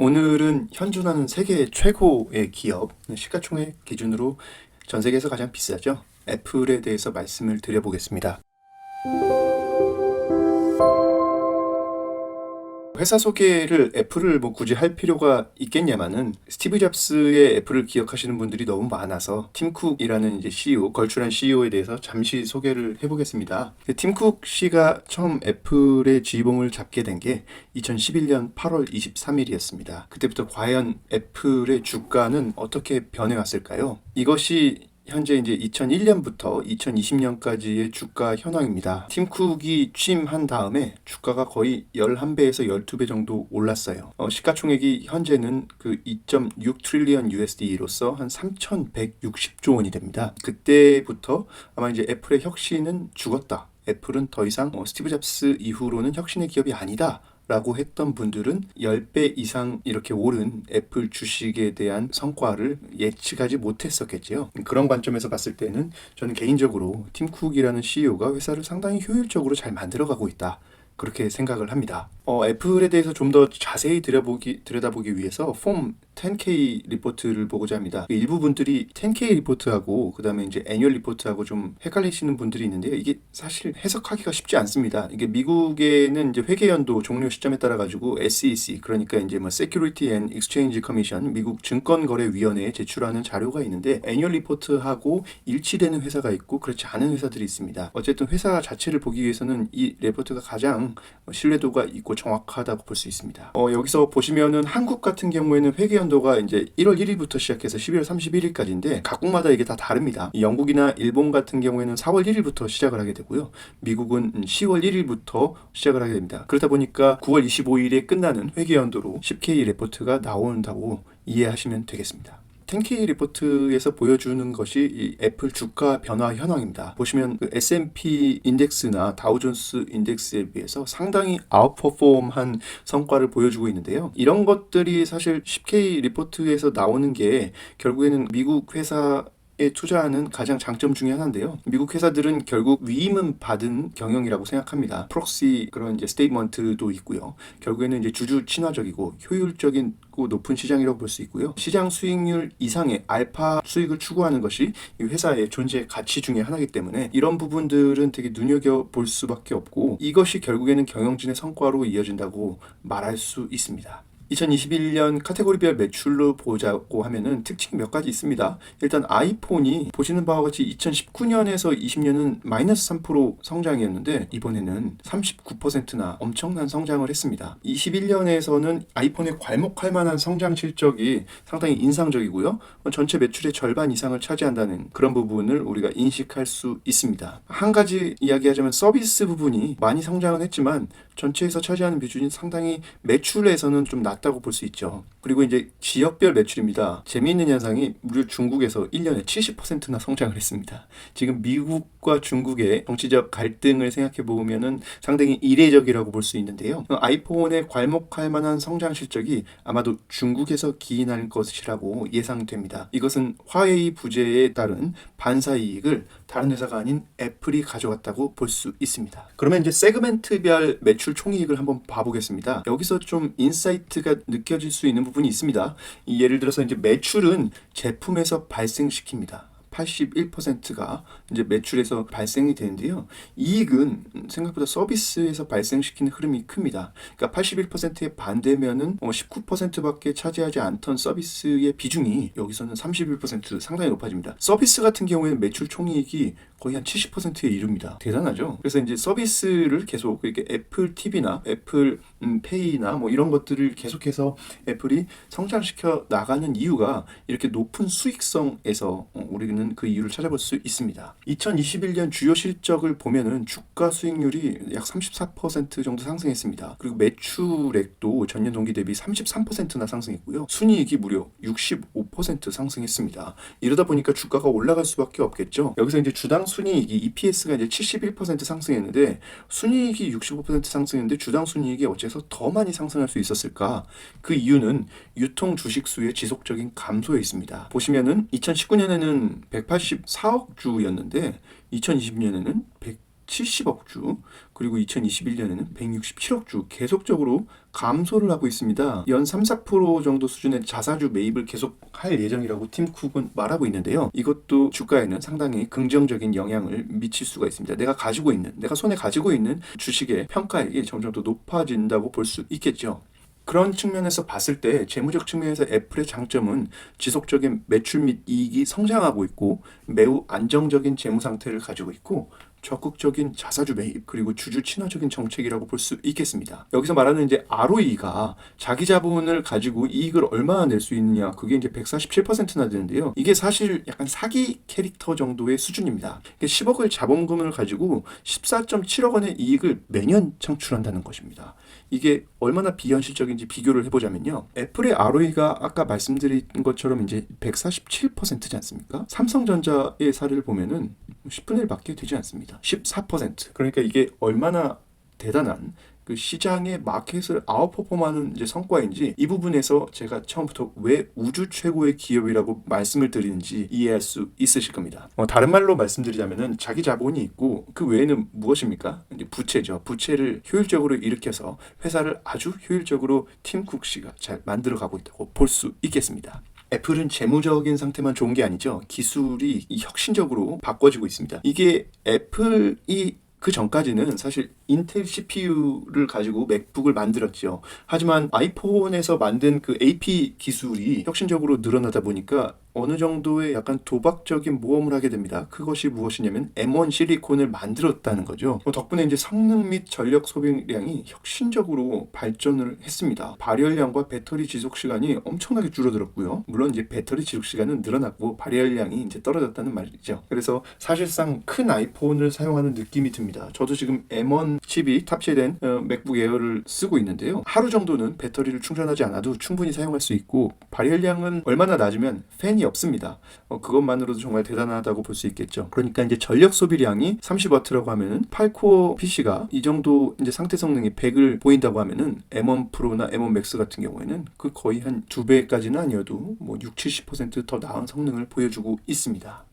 오늘은 현존하는 세계 최고의 기업, 시가총액 기준으로 전 세계에서 가장 비싸죠. 애플에 대해서 말씀을 드려보겠습니다. 회사 소개를 애플을 굳이 할 필요가 있겠냐마는 스티브 잡스의 애플을 기억하시는 분들이 너무 많아서 팀 쿡이라는 이제 CEO, 걸출한 CEO에 대해서 잠시 소개를 해보겠습니다. 팀 쿡 씨가 처음 애플의 지휘봉을 잡게 된 게 2011년 8월 23일이었습니다. 그때부터 과연 애플의 주가는 어떻게 변해왔을까요? 이것이 현재 이제 2001년부터 2020년까지의 주가 현황입니다. 팀 쿡이 취임한 다음에 주가가 거의 11배에서 12배 정도 올랐어요. 시가총액이 현재는 그 2.6 트릴리언 USD로서 한 3,160조 원이 됩니다. 그때부터 아마 이제 애플의 혁신은 죽었다. 애플은 더 이상 스티브 잡스 이후로는 혁신의 기업이 아니다. 라고 했던 분들은 10배 이상 이렇게 오른 애플 주식에 대한 성과를 예측하지 못했었겠지요. 그런 관점에서 봤을 때는 저는 개인적으로 팀 쿡이라는 CEO가 회사를 상당히 효율적으로 잘 만들어가고 있다. 그렇게 생각을 합니다. 애플에 대해서 좀 더 자세히 들여다보기 위해서 폼 10K 리포트를 보고자 합니다. 일부 분들이 10K 리포트하고 그 다음에 이제 애뉴얼 리포트하고 좀 헷갈리시는 분들이 있는데요. 이게 사실 해석하기가 쉽지 않습니다. 이게 미국에는 이제 회계연도 종료 시점에 따라 가지고 SEC, 그러니까 이제 Security and Exchange Commission, 미국 증권거래위원회에 제출하는 자료가 있는데 애뉴얼 리포트하고 일치되는 회사가 있고 그렇지 않은 회사들이 있습니다. 어쨌든 회사 자체를 보기 위해서는 이 리포트가 가장 신뢰도가 있고 정확하다고 볼 수 있습니다. 여기서 보시면은 한국 같은 경우에는 회계연도가 이제 1월 1일부터 시작해서 12월 31일까지인데 각국마다 이게 다 다릅니다. 영국이나 일본 같은 경우에는 4월 1일부터 시작을 하게 되고요. 미국은 10월 1일부터 시작을 하게 됩니다. 그러다 보니까 9월 25일에 끝나는 회계연도로 10K 리포트가 나온다고 이해하시면 되겠습니다. 10K 리포트에서 보여주는 것이 이 애플 주가 변화 현황입니다. 보시면 그 S&P 인덱스나 다우존스 인덱스에 비해서 상당히 아웃퍼폼한 성과를 보여주고 있는데요. 이런 것들이 사실 10K 리포트에서 나오는 게 결국에는 미국 회사 투자하는 가장 장점 중에 하나인데요. 미국 회사들은 결국 위임은 받은 경영이라고 생각합니다. 프록시 그런 이제 스테이트먼트도 있고요. 결국에는 이제 주주 친화적이고 효율적인 높은 시장이라고 볼 수 있고요. 시장 수익률 이상의 알파 수익을 추구하는 것이 이 회사의 존재 가치 중에 하나이기 때문에 이런 부분들은 되게 눈여겨볼 수밖에 없고 이것이 결국에는 경영진의 성과로 이어진다고 말할 수 있습니다. 2021년 카테고리별 매출로 보자고 하면은 특징이 몇 가지 있습니다. 일단 아이폰이 보시는 바와 같이 2019년에서 20년은 마이너스 3% 성장이었는데 이번에는 39%나 엄청난 성장을 했습니다. 21년에서는 아이폰에 괄목할 만한 성장 실적이 상당히 인상적이고요. 전체 매출의 절반 이상을 차지한다는 그런 부분을 우리가 인식할 수 있습니다. 한 가지 이야기하자면 서비스 부분이 많이 성장은 했지만 전체에서 차지하는 비중이 상당히 매출에서는 좀 낮다고 볼 수 있죠. 그리고 이제 지역별 매출입니다. 재미있는 현상이 무려 중국에서 1년에 70%나 성장을 했습니다. 지금 미국과 중국의 정치적 갈등을 생각해 보면은 상당히 이례적이라고 볼 수 있는데요. 아이폰에 괄목할 만한 성장 실적이 아마도 중국에서 기인할 것이라고 예상됩니다. 이것은 화웨이 부재에 따른 반사 이익을 다른 회사가 아닌 애플이 가져갔다고 볼 수 있습니다. 그러면 이제 세그멘트별 매출 총이익을 한번 봐보겠습니다. 여기서 좀 인사이트가 느껴질 수 있는 부분이 있습니다. 예를 들어서 이제 매출은 제품에서 발생시킵니다. 81%가 이제 매출에서 발생이 되는데요. 이익은 생각보다 서비스에서 발생시키는 흐름이 큽니다. 그러니까 81%에 반대면은 19%밖에 차지하지 않던 서비스의 비중이 여기서는 31% 상당히 높아집니다. 서비스 같은 경우에는 매출 총이익이 거의 한 70%에 이릅니다. 대단하죠? 그래서 이제 서비스를 계속 이렇게 애플 TV나 애플 페이나 이런 것들을 계속해서 애플이 성장시켜 나가는 이유가 이렇게 높은 수익성에서 우리는 그 이유를 찾아볼 수 있습니다. 2021년 주요 실적을 보면은 주가 수익률이 약 34% 정도 상승했습니다. 그리고 매출액도 전년 동기 대비 33%나 상승했고요. 순이익이 무려 65% 상승했습니다. 이러다 보니까 주가가 올라갈 수밖에 없겠죠. 여기서 이제 주당 순이익이 EPS가 이제 71% 상승했는데 순이익이 65% 상승했는데 주당 순이익이 어째서 더 많이 상승할 수 있었을까? 그 이유는 유통 주식 수의 지속적인 감소에 있습니다. 보시면은 2019년에는 184억 주였는데 2020년에는 70억 주, 그리고 2021년에는 167억 주 계속적으로 감소를 하고 있습니다. 연 3, 4% 정도 수준의 자사주 매입을 계속할 예정이라고 팀쿡은 말하고 있는데요. 이것도 주가에는 상당히 긍정적인 영향을 미칠 수가 있습니다. 내가 손에 가지고 있는 주식의 평가액이 점점 더 높아진다고 볼 수 있겠죠. 그런 측면에서 봤을 때 재무적 측면에서 애플의 장점은 지속적인 매출 및 이익이 성장하고 있고 매우 안정적인 재무 상태를 가지고 있고 적극적인 자사주 매입 그리고 주주 친화적인 정책이라고 볼 수 있겠습니다. 여기서 말하는 이제 ROE가 자기 자본을 가지고 이익을 얼마나 낼 수 있느냐, 그게 이제 147%나 되는데요. 이게 사실 약간 사기 캐릭터 정도의 수준입니다. 10억을 자본금을 가지고 14.7억 원의 이익을 매년 창출한다는 것입니다. 이게 얼마나 비현실적인지 비교를 해보자면요. 애플의 ROE가 아까 말씀드린 것처럼 이제 147%지 않습니까? 삼성전자의 사례를 보면은 10분의 1밖에 되지 않습니다. 14%. 그러니까 이게 얼마나 대단한 그 시장의 마켓을 아웃퍼폼하는 이제 성과인지, 이 부분에서 제가 처음부터 왜 우주 최고의 기업이라고 말씀을 드리는지 이해할 수 있으실 겁니다. 다른 말로 말씀드리자면은 자기 자본이 있고 그 외에는 무엇입니까? 이제 부채죠. 부채를 효율적으로 일으켜서 회사를 아주 효율적으로 팀쿡 씨가 잘 만들어가고 있다고 볼 수 있겠습니다. 애플은 재무적인 상태만 좋은 게 아니죠. 기술이 혁신적으로 바꿔지고 있습니다. 이게 애플이 그 전까지는 사실 인텔 CPU를 가지고 맥북을 만들었죠. 하지만 아이폰에서 만든 그 AP 기술이 혁신적으로 늘어나다 보니까 어느 정도의 약간 도박적인 모험을 하게 됩니다. 그것이 무엇이냐면 M1 실리콘을 만들었다는 거죠. 덕분에 이제 성능 및 전력 소비량이 혁신적으로 발전을 했습니다. 발열량과 배터리 지속 시간이 엄청나게 줄어들었고요. 물론 이제 배터리 지속 시간은 늘어났고 발열량이 이제 떨어졌다는 말이죠. 그래서 사실상 큰 아이폰을 사용하는 느낌이 듭니다. 저도 지금 M1 칩이 탑재된 맥북 에어를 쓰고 있는데요. 하루 정도는 배터리를 충전하지 않아도 충분히 사용할 수 있고 발열량은 얼마나 낮으면 팬이 없습니다. 그것만으로도 정말 대단하다고 볼 수 있겠죠. 그러니까 이제 전력 소비량이 30W라고 하면은 8코어 PC가 이 정도 이제 상태 성능이 100을 보인다고 하면은 M1 프로나 M1 맥스 같은 경우에는 그 거의 한 2배까지는 아니어도 뭐 60-70% 더 나은 성능을 보여주고 있습니다.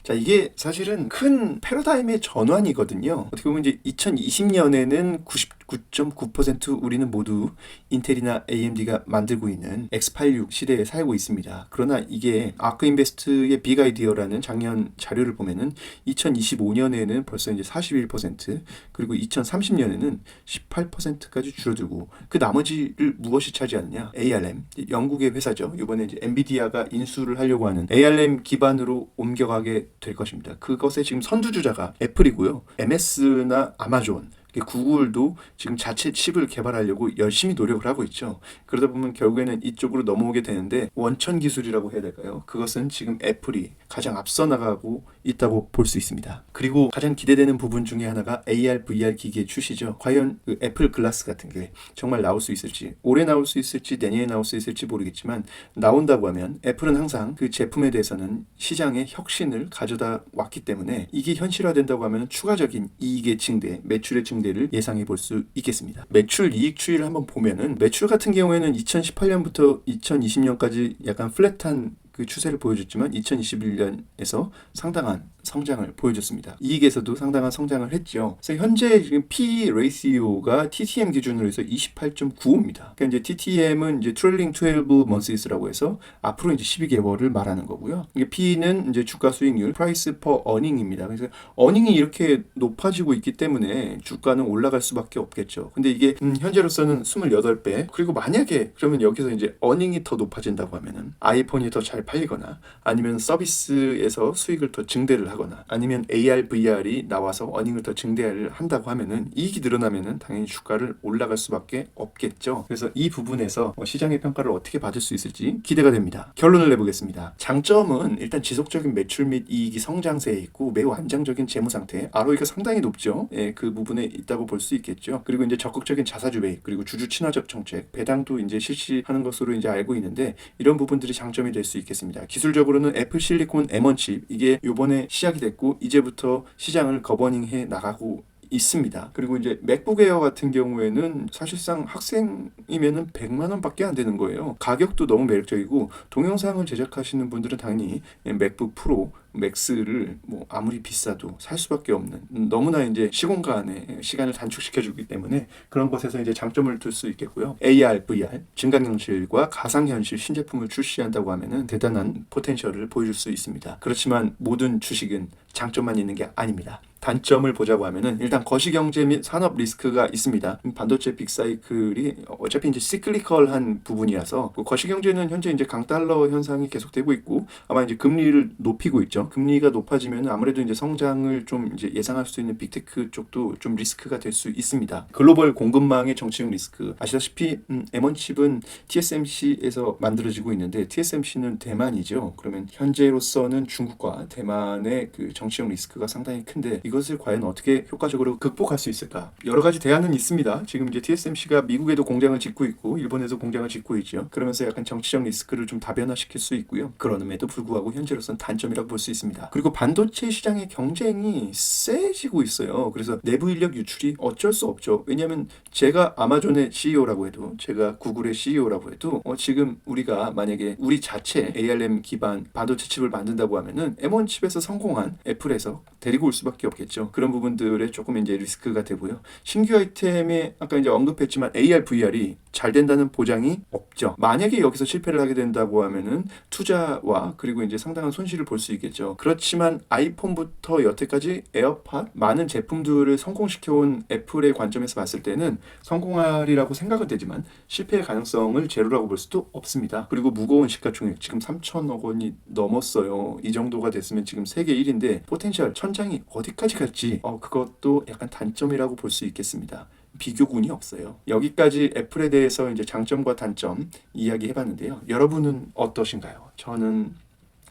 자, 이게 사실은 큰 패러다임의 전환이거든요. 어떻게 보면 이제 2020년에는 99.9% 우리는 모두 인텔이나 AMD가 만들고 있는 X86 시대에 살고 있습니다. 그러나 이게 아크인베스트의 빅 아이디어라는 작년 자료를 보면은 2025년에는 벌써 이제 41%, 그리고 2030년에는 18%까지 줄어들고 그 나머지를 무엇이 차지하느냐? ARM, 영국의 회사죠. 이번에 이제 엔비디아가 인수를 하려고 하는 ARM 기반으로 옮겨가게 될 것입니다. 그것의 지금 선두주자가 애플이고요. MS나 아마존, 구글도 지금 자체 칩을 개발하려고 열심히 노력을 하고 있죠. 그러다 보면 결국에는 이쪽으로 넘어오게 되는데 원천 기술이라고 해야 될까요? 그것은 지금 애플이 가장 앞서 나가고 있다고 볼 수 있습니다. 그리고 가장 기대되는 부분 중에 하나가 AR, VR 기기의 출시죠. 과연 그 애플 글라스 같은 게 정말 나올 수 있을지, 올해 나올 수 있을지 내년에 나올 수 있을지 모르겠지만 나온다고 하면 애플은 항상 그 제품에 대해서는 시장의 혁신을 가져다 왔기 때문에 이게 현실화된다고 하면 추가적인 이익의 증대, 매출의 증대 를 예상해 볼 수 있겠습니다. 매출 이익 추이를 한번 보면은 매출 같은 경우에는 2018년부터 2020년까지 약간 플랫한 그 추세를 보여줬지만 2021년에서 상당한 성장을 보여줬습니다. 이익에서도 상당한 성장을 했죠. 그래서 현재 지금 P 레이시오가 TTM 기준으로 해서 28.95입니다. 그러니까 이제 TTM은 이제 Trailing 12 Months라고 해서 앞으로 이제 12개월을 말하는 거고요. 이게 P는 이제 주가 수익률, Price per Earning입니다. 그래서 earning이 이렇게 높아지고 있기 때문에 주가는 올라갈 수밖에 없겠죠. 근데 이게 현재로서는 28배. 그리고 만약에 그러면 여기서 이제 earning이 더 높아진다고 하면은 아이폰이 더 잘 팔리거나 아니면 서비스에서 수익을 더 증대를 하거나 아니면 AR, VR이 나와서 어닝을 더 증대를 한다고 하면은 이익이 늘어나면은 당연히 주가를 올라갈 수밖에 없겠죠. 그래서 이 부분에서 시장의 평가를 어떻게 받을 수 있을지 기대가 됩니다. 결론을 내보겠습니다. 장점은 일단 지속적인 매출 및 이익이 성장세에 있고 매우 안정적인 재무 상태, ROE가 상당히 높죠. 예, 그 부분에 있다고 볼 수 있겠죠. 그리고 이제 적극적인 자사주 매입, 그리고 주주 친화적 정책, 배당도 이제 실시하는 것으로 이제 알고 있는데 이런 부분들이 장점이 될 수 있겠습니다. 기술적으로는 애플 실리콘 M1 칩, 이게 요번에 시작이 됐고 이제부터 시장을 거버닝해 나가고 있습니다. 그리고 이제 맥북 에어 같은 경우에는 사실상 학생이면은 100만 원밖에 안 되는 거예요. 가격도 너무 매력적이고 동영상을 제작하시는 분들은 당연히 맥북 프로 맥스를 뭐 아무리 비싸도 살 수밖에 없는, 너무나 이제 시공간의 시간을 단축시켜주기 때문에 그런 것에서 이제 장점을 둘 수 있겠고요. AR, VR, 증강현실과 가상현실 신제품을 출시한다고 하면은 대단한 포텐셜을 보여줄 수 있습니다. 그렇지만 모든 주식은 장점만 있는 게 아닙니다. 단점을 보자고 하면은 일단 거시경제 및 산업 리스크가 있습니다. 반도체 빅사이클이 어차피 이제 시클리컬한 부분이라서 그 거시경제는 현재 이제 강달러 현상이 계속되고 있고 아마 이제 금리를 높이고 있죠. 금리가 높아지면 아무래도 이제 성장을 좀 이제 예상할 수 있는 빅테크 쪽도 좀 리스크가 될 수 있습니다. 글로벌 공급망의 정치적 리스크 아시다시피 M1칩은 TSMC에서 만들어지고 있는데 TSMC는 대만이죠. 그러면 현재로서는 중국과 대만의 그 정치적 리스크가 상당히 큰데 이것을 과연 어떻게 효과적으로 극복할 수 있을까? 여러 가지 대안은 있습니다. 지금 이제 TSMC가 미국에도 공장을 짓고 있고 일본에도 공장을 짓고 있죠. 그러면서 약간 정치적 리스크를 좀 다변화시킬 수 있고요. 그럼에도 불구하고 현재로서는 단점이라고 볼 수 있습니다. 그리고 반도체 시장의 경쟁이 세지고 있어요. 그래서 내부 인력 유출이 어쩔 수 없죠. 왜냐하면 제가 아마존의 CEO라고 해도 제가 구글의 CEO라고 해도 지금 우리가 만약에 우리 자체 ARM 기반 반도체 칩을 만든다고 하면은 M1 칩에서 성공한 애플에서 데리고 올 수밖에 없겠죠. 그런 부분들에 조금 이제 리스크가 되고요. 신규 아이템에 아까 이제 언급했지만 AR, VR이 잘 된다는 보장이 없죠. 만약에 여기서 실패를 하게 된다고 하면은 투자와 그리고 이제 상당한 손실을 볼 수 있겠죠. 그렇지만 아이폰부터 여태까지 에어팟 많은 제품들을 성공시켜온 애플의 관점에서 봤을 때는 성공하리라고 생각은 되지만 실패의 가능성을 제로라고 볼 수도 없습니다. 그리고 무거운 시가총액 지금 3천억 원이 넘었어요. 이 정도가 됐으면 지금 세계 1위인데 포텐셜 천장이 어디까지 갈지 그것도 약간 단점이라고 볼 수 있겠습니다. 비교군이 없어요. 여기까지 애플에 대해서 이제 장점과 단점 이야기해봤는데요. 여러분은 어떠신가요? 저는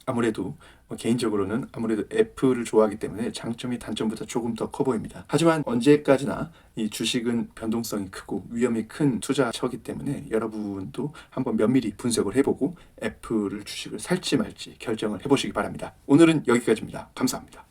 아무래도 개인적으로는 아무래도 애플을 좋아하기 때문에 장점이 단점보다 조금 더 커 보입니다. 하지만 언제까지나 이 주식은 변동성이 크고 위험이 큰 투자처이기 때문에 여러분도 한번 면밀히 분석을 해보고 애플을 주식을 살지 말지 결정을 해보시기 바랍니다. 오늘은 여기까지입니다. 감사합니다.